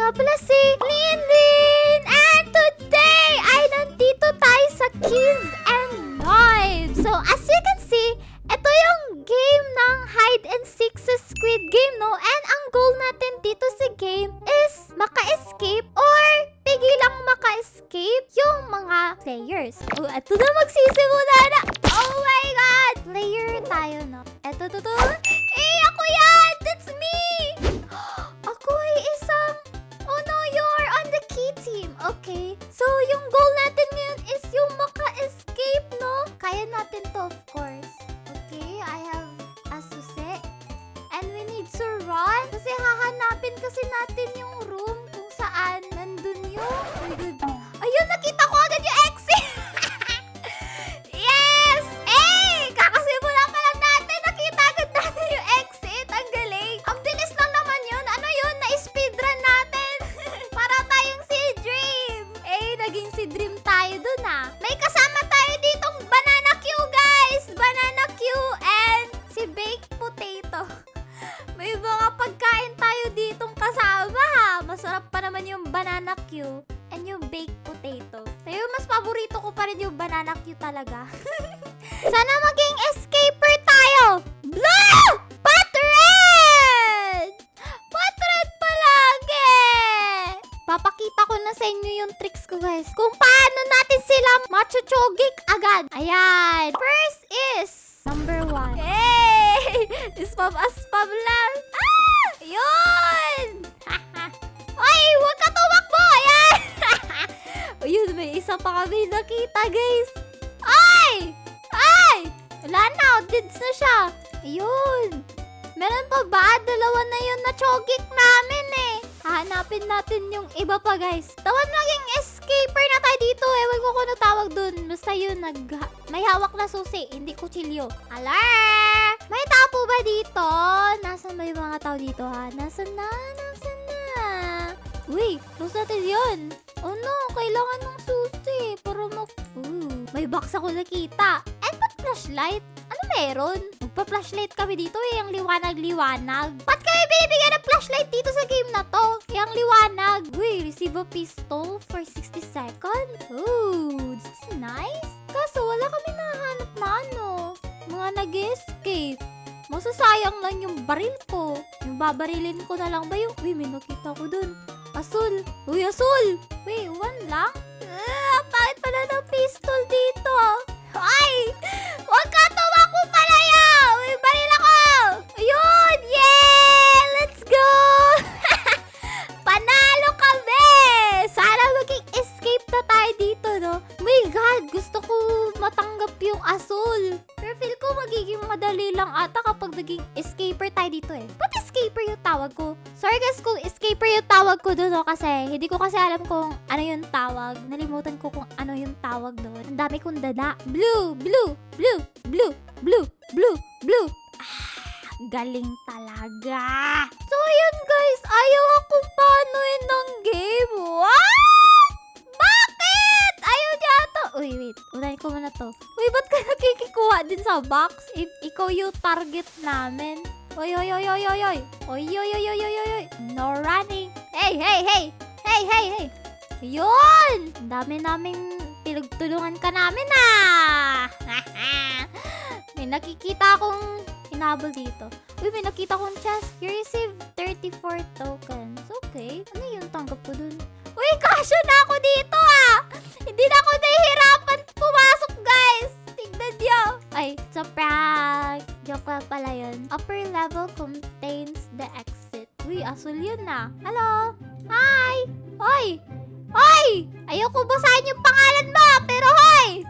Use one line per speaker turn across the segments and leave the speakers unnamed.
nga pala si Linlin! And today ay nandito tayo sa Kids and Knives. So as you can see, ito yung game ng hide and seek sa Squid Game, no? And ang goal natin dito sa game is maka-escape or pigilang maka-escape yung mga players. Oh, ito na magsisimula na! Oh my God! Player tayo, no? Ito. Eh, ako yan! That's me! Ako ay isang... Oh no, you're on the key team. Okay. So, yung goal natin ngayon is yung maka-escape, no? Kaya natin to, of course. Okay, I have Asuse. And we need to run. Kasi hahanapin kasi natin yung room kung saan nandun yung... Oh my God. Ayun, nakita ko agad yung exit! Yes! Eh! Kakasimula pa lang natin. Nakita agad natin yung exit. Ang galing. Ang bilis lang naman yun. Ano yun? Na-speedrun natin. Para tayong si Dream. Eh, naging si Dream tayo dun ah. May kasama tayo ditong Banana Q, guys. Banana Q and si Baked Potato. May mga pagkain tayo ditong kasama ha. Masarap pa naman yung Banana Q and yung Baked Potato. Pero mas paborito ko pa rin yung Banana Q talaga. Sana maging escaper tayo. Blue! Pot red! Pot red palagi! Papakita ko na sa inyo yung tricks ko, guys. Kung paano natin sila machuchogik agad. Ayan. First is number 1. Hey! Spam lang. Ah! Yun! Ay, huwag ka tumakbo! Ayan! Ayun, may isa pa kami nakita, guys. Ay! Ay! Wala na, outdids na siya. Ayun. Meron pa ba? Dalawa na yun na chogik namin eh. Hahanapin natin yung iba pa, guys. Tawan maging escaper na tayo dito. Ewan ko kung ano tawag dun. Basta yun, may hawak na susi. Hindi kutsilyo. Ala! May tao po ba dito? Nasaan ba yung mga tao dito, ha? Nasaan na? Uy, close natin yun. Oh no, kailangan ng susi. Para may box ako nakita. And ba't flashlight? Ano meron? Magpa-flashlight kami dito eh, ang liwanag-liwanag. Ba't kami binibigyan ng flashlight dito sa game na to? Yung liwanag. Uy, receive a pistol for 60 seconds. Ooh, this is nice. Kaso wala kami nahanap na mga nag-escape. Masasayang lang yung baril ko. Yung babarilin ko na lang ba yung... Uy, may nakita ko dun. Asul. Uy, asul. Wait, one lang? Bakit pala ng pistol dito? Ay! Huwag ka tumakbo pala yan! May baril ako! Ayun! Yeah! Let's go! Panalo kami! Sana maging escape na tayo dito, no? My God! Gusto ko matanggap yung asul. Pero feel ko magiging madali lang ata kapag naging escaper tayo dito eh. Ba't escaper yung tawag ko? Sorry guys kung escaper yung tawag ko doon, no? Kasi hindi ko kasi alam kung ano yung tawag. Nalimutan ko kung ano yung tawag doon. Ang dami kong dada. Blue! Galing talaga. So yun guys, ayaw akong panuin ng game. What? Bakit? Ayaw niya ata. Uy, wait. Unahin ko muna to. Uy, ba't ka nakikikuha din sa box? If ikaw yung target namin. Oy. No running. Hey. Yun! Ang dami naming pinagtulungan ka namin May nakikita akong hinabol dito. Uy, may nakita akong chest. You receive 34 tokens. Okay. Ano yung tanggap ko dun? Uy, kasya na ako dito Hindi na ako nahihirapan pumasok, guys. Tignan niyo. Ay, it's a prank. Joke lang pala yun. Upper level contains the exit. Uy, asul yun Hello? Hi! Hoy! Ayoko basahin yung pangalan mo, pero hoy!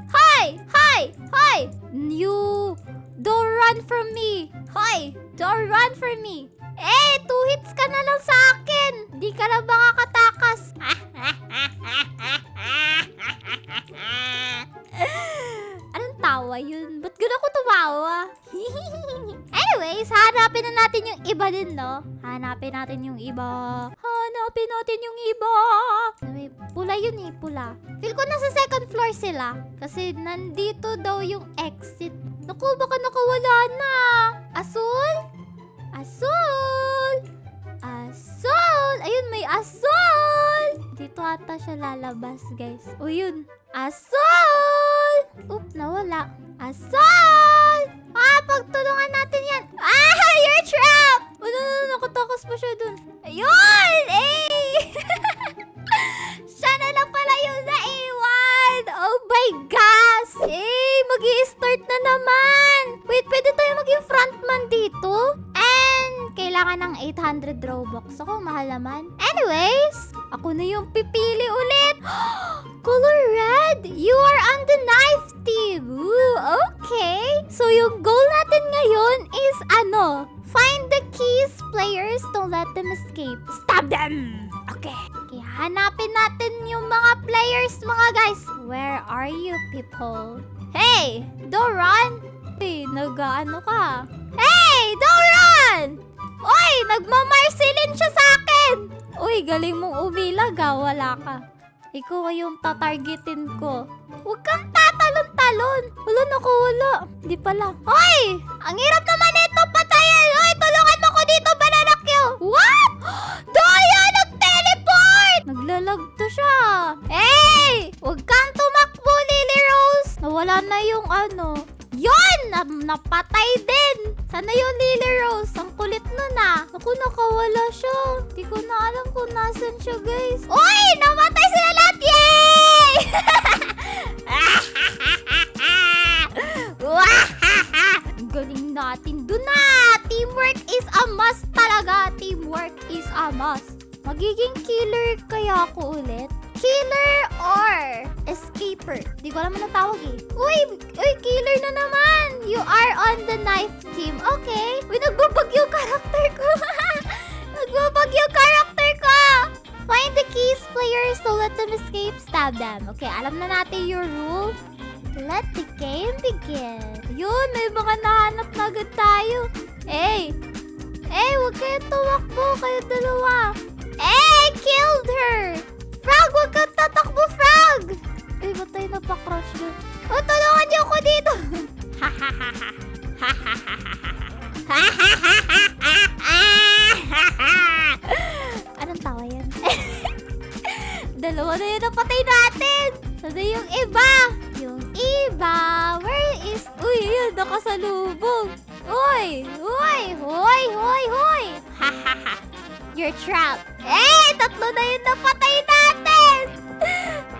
You don't run from me. Hoy! Don't run from me. Eh, 2 hits ka na lang sa akin. Di ka na makakatakas. Anong tawa yun? Ba't gano'n ako tumawa? Anyways, hanapin na natin yung iba din, no? Hanapin natin yung iba. May pula yun pula. Feel ko nasa second floor sila. Kasi nandito daw yung exit. Naku, baka nakawala na. Asul? Ayun, may asul! dito ata siya lalabas, guys. O yun. Asol! Oop, nawala. Asol! Pagtulungan natin yan. You're trapped! No, nakatakas pa siya dun. Ayun! Siya na lang pala yung naiwan! Oh my gosh! Mag-i-start na naman! Wait, pwede tayo maging frontman dito? And kailangan ng 800 Robux. Ako, mahal naman. Anyways, ako na yung pipili ulit. Color red! You are on the knife team! Ooh, okay. So, yung goal natin ngayon is find the keys players, don't let them escape. Stab them! Okay. Kaya hanapin natin yung mga players, mga guys. Where are you people? Hey! Don't run! Hey, nag-ano ka? Hey! Don't run! Oy! Nagmamarsilin siya sa akin! Uy, galing mong umilag Wala ka. Ikaw yung tatargetin ko. Huwag kang tatalon-talon. Wala. Di pala. Hoy! Ang hirap naman ito patayin. Hoy, tulungan mo ko dito, Banana Q. What? Daya, nag-teleport! Naglalag to siya. Hey! Huwag kang tumakbo, Lily Rose. Nawala na yung Yon! Napatay din! Sana yung Lily Rose. Ang kulit nun Naku, nakawala siya. Di ko na alam kung nasan siya, guys. Uy! Namatay sila lahat! Yay! Ang galing natin dun Teamwork is a must talaga. Teamwork is a must. Magiging killer kaya ako ulit? Killer or escaper? Di ko alam ano tawag Uy, killer na naman! You are on the knife team. Okay. Uy, nagbabag yung character ko. Nagbabag yung character ko. Find the keys players to let them escape. Stab them. Okay, alam na natin your rule. Let the game begin. Yun, may mga nahanap na agad tayo. Hey, huwag kayong tumakbo. Kayo dalawa. Killed her. Frog, huwag kang tatakbo, Frog! Batay na pa-crush yun. Tulungan niyo ako dito! Anong tawa yan? Dalawa na yun ang patay natin! Sana yung iba? Yung iba? Where is... Uy, yun, nakasalubong! Uy! You're trapped. Tatlo na yun napatay natin!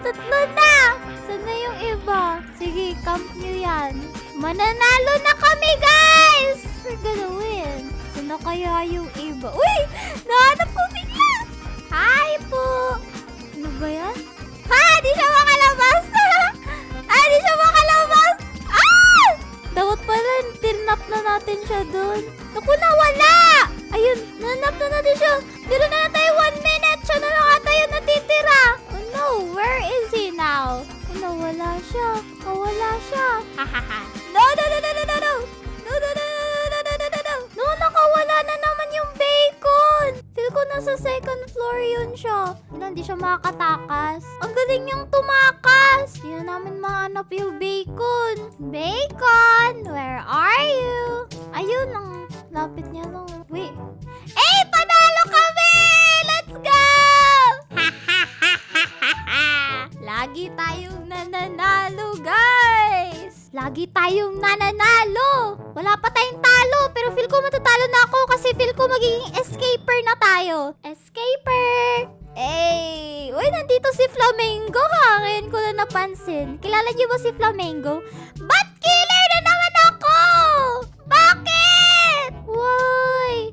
Tatlo na! Sana yung iba? Sige, camp nyo yan. Mananalo na kami, guys! We're gonna win. Sana kaya yung iba? Uy! Nahanap ko bigla! Hi po! Ano ba yan? Di siya makalabas! Di siya makalabas! Dapat pala, tinap na natin siya doon. Naku, nawala! Ayun, nanap na natin siya. Dito na lang tayo 1 minute. Siya na lang ata yung natitira. Oh no, where is he now? Nawala siya. No! No, nakawala na naman yung bacon. Feel ko nasa second floor yun siya. Hindi siya makakatakas. Ang galing niyang tumakas. Hindi na namin mahanap yung bacon. Bacon, where are you? Ayun, ang lapit niya lang. Wait. Panalo kami! Let's go! Lagi tayong nananalo, guys! Lagi tayong nananalo! Wala pa tayong talo, pero feel ko matatalo na ako kasi feel ko magiging escaper na tayo. Escaper! Uy, nandito si Flamingo ha. Ngayon ko na napansin. Kilala niyo ba si Flamingo? Ba't killer na naman ako? Bakit? Why?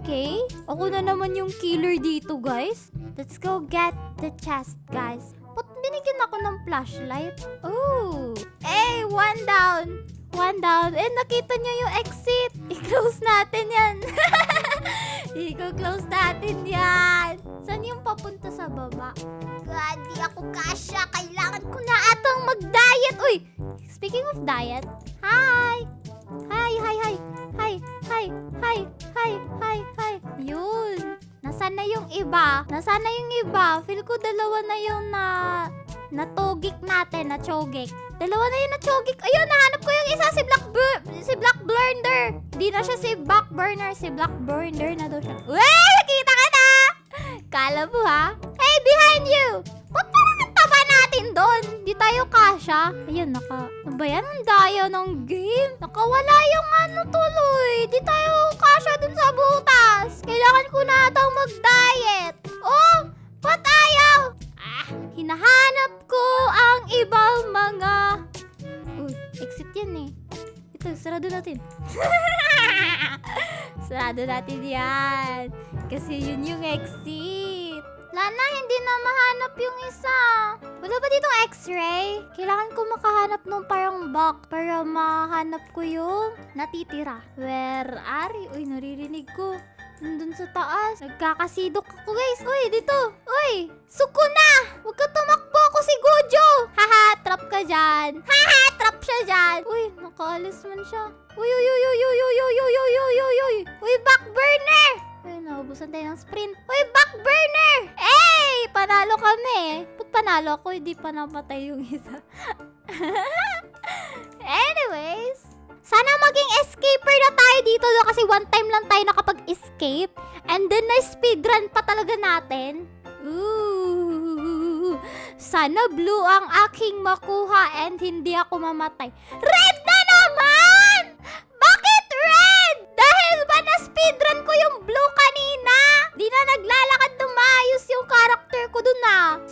Okay. Ako na naman yung killer dito, guys. Let's go get the chest, guys. Ba't binigyan ako ng flashlight? Oh. One down. Nakita niyo yung exit. I-close natin yan. I-close natin yan. Saan yung papunta sa baba? God, di ako kasya. Kailangan ko na atang mag-diet. Uy, speaking of diet. Hi. Yun. Nasaan na yung iba? Feel ko dalawa na yung natogik natin, na-chogik. Dalawa na yung na-chogik. Ayun, nahanap ko yung isa, si Blackburner. Di na siya si Backburner, si Blackburner na daw siya. Uy, nakita ka na! Kala mo ha? Hey, behind continue. Ba't parang ang taba natin doon? Di tayo kasha. Ayan, ano ba yan? Ang daya ng game. Nakawala yung ano tuloy. Di tayo kasha dun sa butas. Kailangan ko na atang mag-diet. Oh, ba't ayaw? Hinahanap ko ang ibang mga... Uy, exit yan eh. Ito, sarado natin. Sarado natin yan. Kasi yun yung exit. Lana, hindi na mahanap yung isa. Wala ba ditong x-ray? Kailangan ko makahanap ng parang box para mahanap ko yung natitira. Where are you? Uy, naririnig ko. Nandun sa taas. Nagkakasidok ako, guys. Uy, dito. Uy, suko na. Huwag ka tumakbo ako si Gojo. Haha, trap ka dyan. Haha, trap siya dyan. Uy, nakaalis man siya. Uy, uy, uy, uy, uy, uy, uy, uy, uy, uy, uy, uy. Uy, back burner. Uy, naubusan tayo ng sprint. Uy, back burner. Hey, panalo kami. Pag panalo ako, hindi pa namatay yung isa. Anyways, sana maging escaper na tayo dito kasi one time lang tayo nakapag-escape. And then na-speedrun pa talaga natin. Ooh, sana blue ang aking makuha and hindi ako mamatay. Red na naman! Bakit red? Dahil ba na-speedrun ko yung blue kanina? Di na naglalakad na maayos yung character ko dun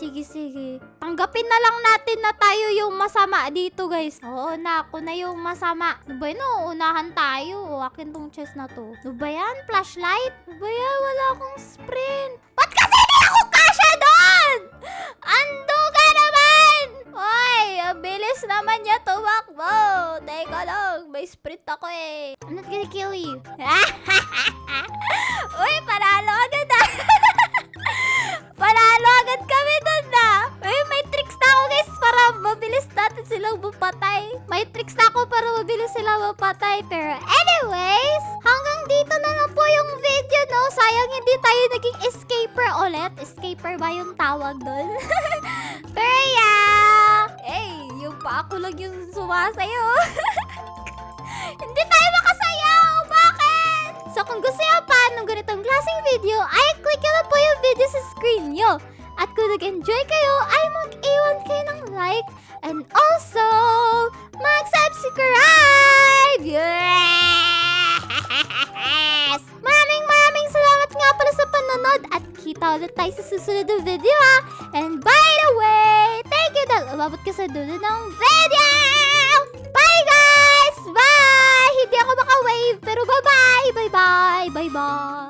Sige, sige. Tanggapin na lang natin na tayo yung masama dito, guys. Oo na, ako na yung masama. Ano ba yun? Uunahan tayo. Akin tong chest na to. Ano ba yan? Flashlight? Ano ba yan? Wala akong sprint. Ba't kasi di ako kasya doon? Ando ka naman! Oy, ang bilis naman niya tumakbo. Teka lang, may sprint ako eh. I'm not gonna kill you. Uy, panalo agad ah. Panalo agad kami doon na. Uy, may tricks na ako guys para mabilis natin silang mapatay. May tricks na ako para mabilis silang mapatay. Pero anyways, hanggang dito na lang po yung video, no? Sayang hindi tayo naging escaper ulit. Escaper ba yung tawag doon? Pero yeah. Hey, yung pa ako lang yung sumasayo. Hindi tayo makasayaw. Bakit? So kung gusto nyo pa ng ganitong klaseng video, ay click nyo na po yung video sa screen nyo. At kung nag-enjoy kayo, ay mag-iwan kayo ng like. And also, mag-subscribe! Yes! Maraming salamat nga pala sa panonood. At kita ulit tayo sa susunod na video ha. And by the way, thank you dahil umabot ka sa dulo ng video! Bye guys! Bye! Hindi ako maka-wave, pero bye-bye! Bye-bye! Bye-bye!